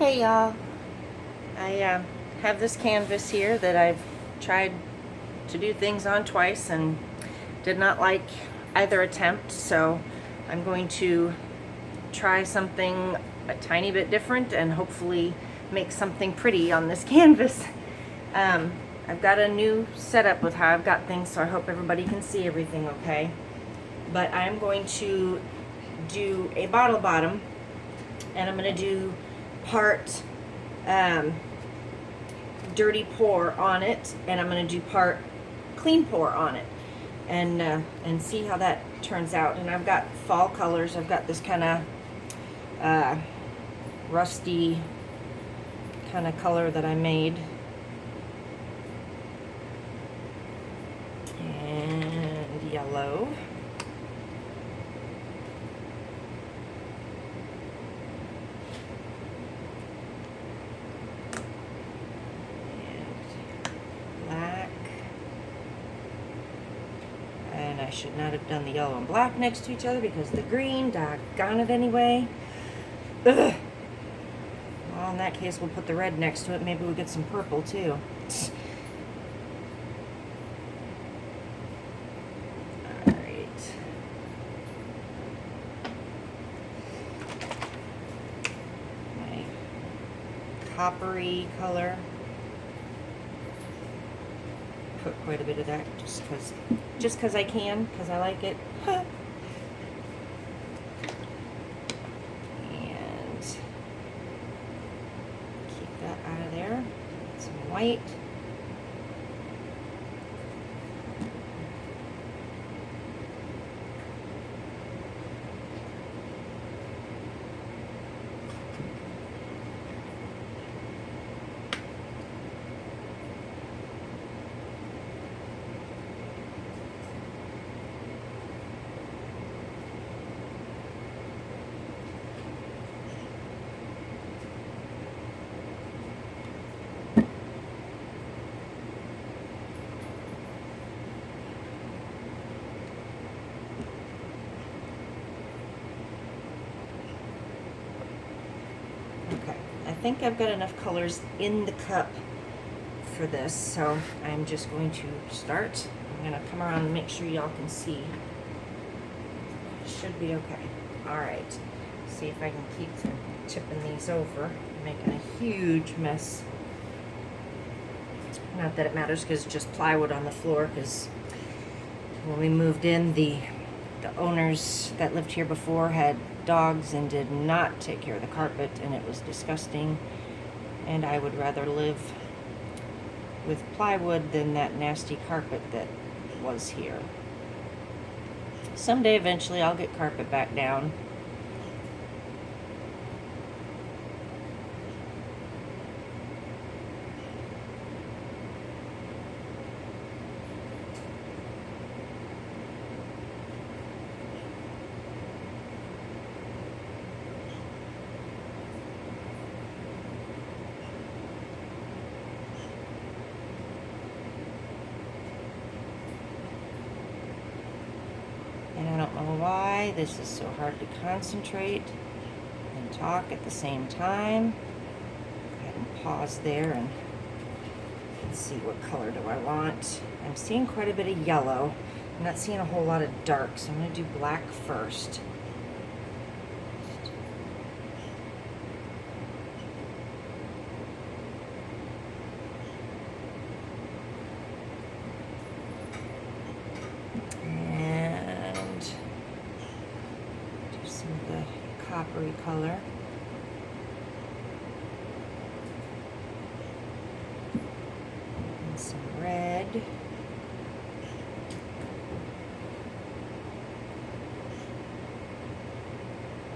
Hey y'all, I have this canvas here that I've tried to do things on twice and did not like either attempt, so I'm going to try something a tiny bit different and hopefully make something pretty on this canvas. I've got a new setup with how I've got things, so I hope everybody can see everything okay. But I'm going to do a bottle bottom, and I'm going to do part dirty pour on it, and I'm going to do part clean pour on it, and see how that turns out. And I've got fall colors. I've got this kind of rusty kind of color that I made, and yellow. And I should not have done the yellow and black next to each other because the green, doggone it anyway. Ugh. Well, in that case, we'll put the red next to it. Maybe we'll get some purple too. Alright. My coppery color. Put quite a bit of that just because I can, because I like it. And keep that out of there. Some white. Okay, I think I've got enough colors in the cup for this, so I'm just going to start. I'm going to come around and make sure y'all can see. Should be okay. Alright, see if I can keep tipping these over. I'm making a huge mess. Not that it matters because it's just plywood on the floor, because when we moved in, the owners that lived here before had dogs and did not take care of the carpet, and it was disgusting, and I would rather live with plywood than that nasty carpet that was here. Someday eventually I'll get carpet back down. And I don't know why this is so hard to concentrate and talk at the same time. Go ahead and pause there and see what color do I want. I'm seeing quite a bit of yellow. I'm not seeing a whole lot of dark, so I'm going to do black first. Coppery color. And some red.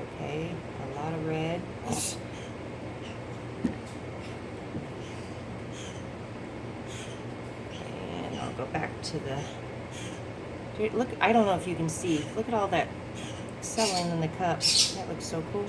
Okay, a lot of red. And I'll go back to the... Dude, look, I don't know if you can see. Look at all that settling in the cup. That looks so cool.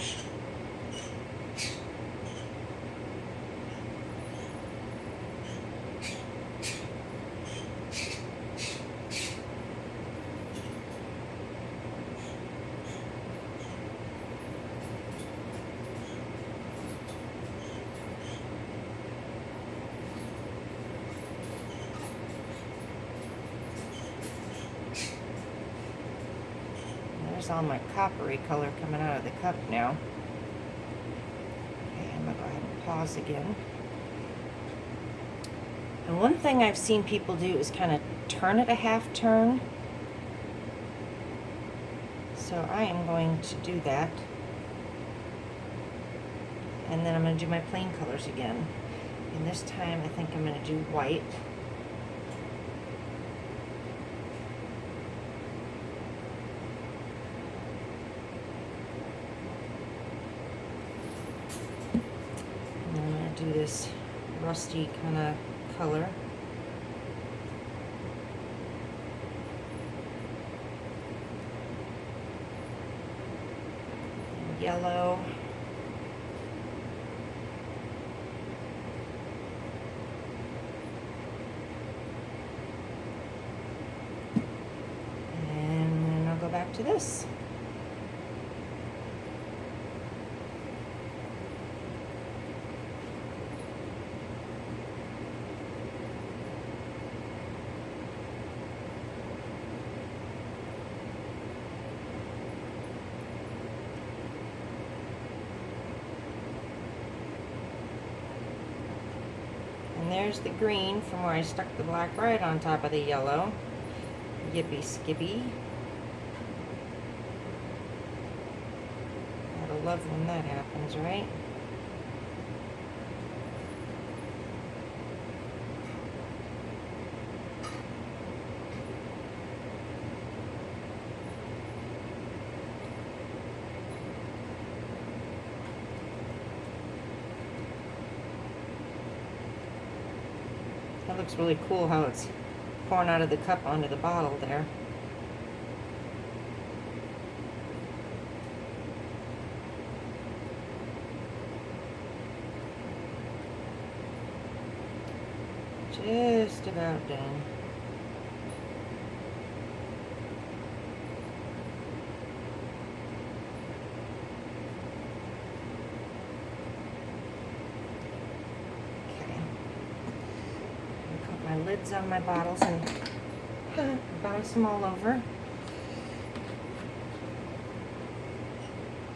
there's all my coppery color coming out of the cup now. Okay, I'm gonna go ahead and pause again. And one thing I've seen people do is kind of turn it a half turn. So I am going to do that. And then I'm going to do my plain colors again. And this time I think I'm going to do white. And I'm going to do this rusty kind of color. And yellow. And then I'll go back to this. And there's the green from where I stuck the black right on top of the yellow. Yippee skippy. Gotta love when that happens, right? That looks really cool how it's pouring out of the cup onto the bottle there. Just about done. My lids on my bottles and bounce them all over.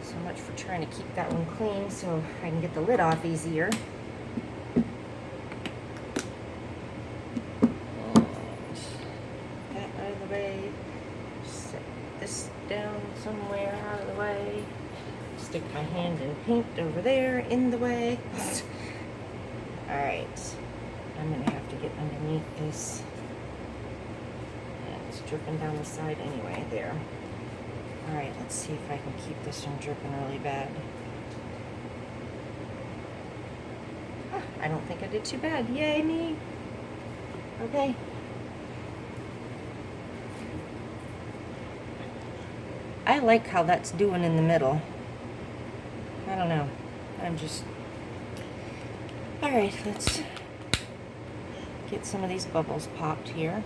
So much for trying to keep that one clean so I can get the lid off easier. And that out of the way. Set this down somewhere out of the way. Stick my hand in paint over there in the way. Alright. I'm going to have to get underneath this. And it's dripping down the side anyway, there. Alright, let's see if I can keep this from dripping really bad. I don't think I did too bad. Yay, me! Okay. I like how that's doing in the middle. I don't know. I'm just... Alright, let's get some of these bubbles popped here.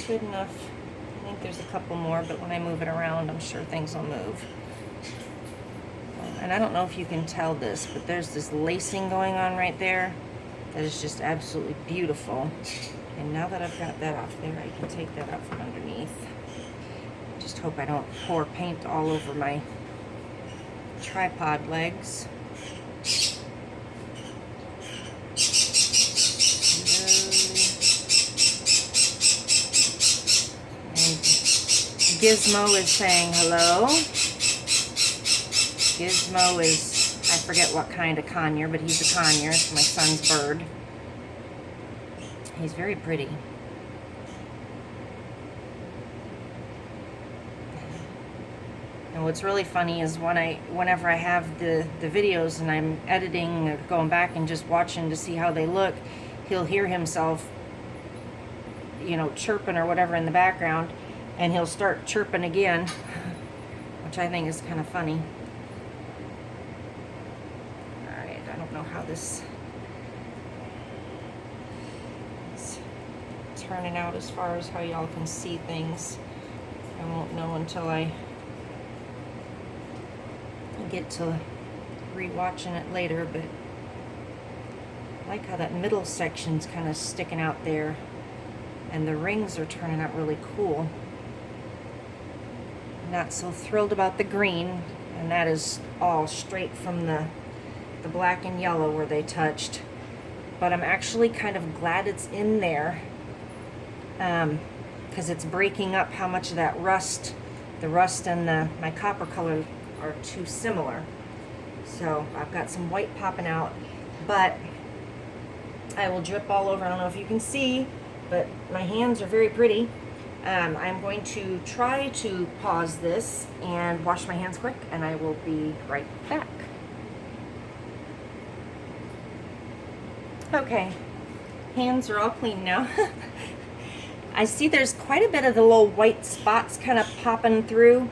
Good enough. I think there's a couple more, but when I move it around, I'm sure things will move. And I don't know if you can tell this, but there's this lacing going on right there that is just absolutely beautiful. And now that I've got that off there, I can take that out from underneath. Just hope I don't pour paint all over my tripod legs. And Gizmo is saying hello. Gizmo is, I forget what kind of conure, but he's a conure. It's my son's bird. He's very pretty. And what's really funny is whenever I have the videos and I'm editing or going back and just watching to see how they look, he'll hear himself, you know, chirping or whatever in the background, and he'll start chirping again, which I think is kind of funny. Alright, I don't know how this is turning out as far as how y'all can see things. I won't know until I get to re-watching it later, but I like how that middle section's kind of sticking out there, and the rings are turning out really cool. Not so thrilled about the green, and that is all straight from the black and yellow where they touched. But I'm actually kind of glad it's in there, because it's breaking up how much of that rust, the rust and my copper color are too similar. So I've got some white popping out, but I will drip all over. I don't know if you can see, but my hands are very pretty. I'm going to try to pause this and wash my hands quick, and I will be right back. Okay, hands are all clean now. I see there's quite a bit of the little white spots kind of popping through,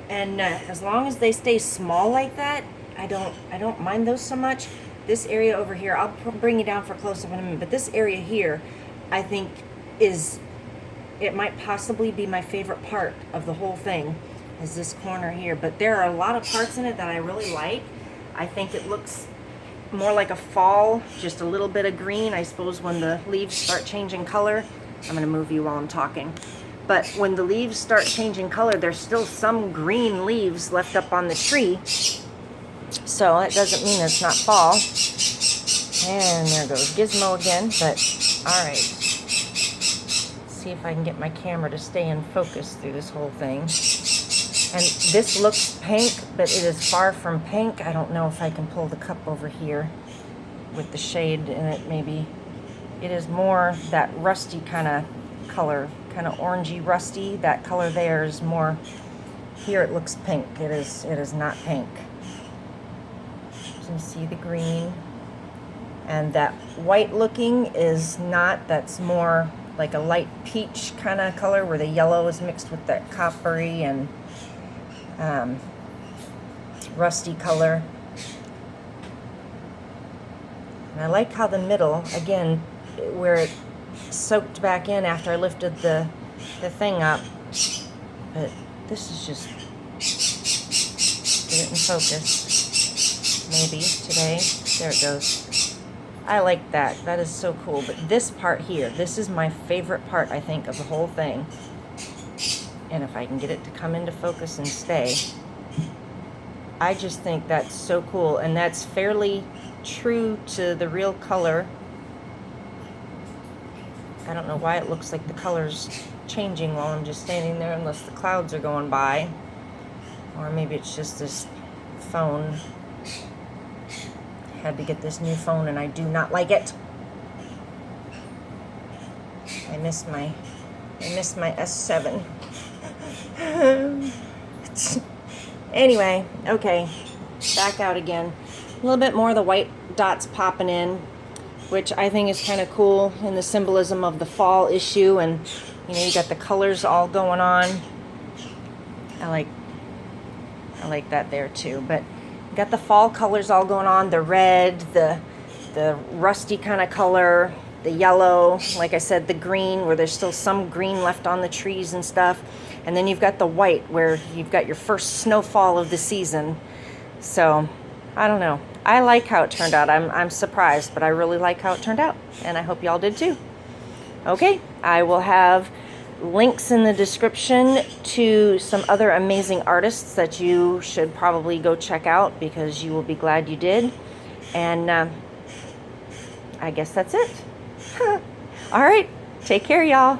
and as long as they stay small like that, I don't mind those so much. This area over here, I'll bring you down for a close-up in a minute, but this area here, I think it might possibly be my favorite part of the whole thing, is this corner here. But there are a lot of parts in it that I really like. I think it looks more like a fall, just a little bit of green. I suppose when the leaves start changing color, I'm going to move you while I'm talking. But when the leaves start changing color, there's still some green leaves left up on the tree. So that doesn't mean it's not fall. And there goes Gizmo again, but all right. See if I can get my camera to stay in focus through this whole thing. And this looks pink, but it is far from pink. I don't know if I can pull the cup over here with the shade in it, maybe. It is more that rusty kind of color, kind of orangey rusty. That color there is more, here it looks pink. It is not pink. You can see the green. And that white looking is not, that's more like a light peach kind of color where the yellow is mixed with that coppery and rusty color. And I like how the middle, again, where it soaked back in after I lifted the thing up. But this is just, get it in focus, maybe today. There it goes. I like that. That is so cool. But this part here, this is my favorite part, I think, of the whole thing. And if I can get it to come into focus and stay, I just think that's so cool. And that's fairly true to the real color. I don't know why it looks like the color's changing while I'm just standing there, unless the clouds are going by. Or maybe it's just this phone. Had to get this new phone and I do not like it. I miss my S7. Anyway, okay, back out again. A little bit more of the white dots popping in, which I think is kind of cool in the symbolism of the fall issue. And you know, you got the colors all going on. I like that there too. But got the fall colors all going on, the red, the rusty kind of color, the yellow, like I said, the green, where there's still some green left on the trees and stuff. And then you've got the white, where you've got your first snowfall of the season. So, I don't know. I like how it turned out. I'm surprised, but I really like how it turned out. And I hope y'all did too. Okay, I will have links in the description to some other amazing artists that you should probably go check out, because you will be glad you did. And I guess that's it. All right, take care, y'all.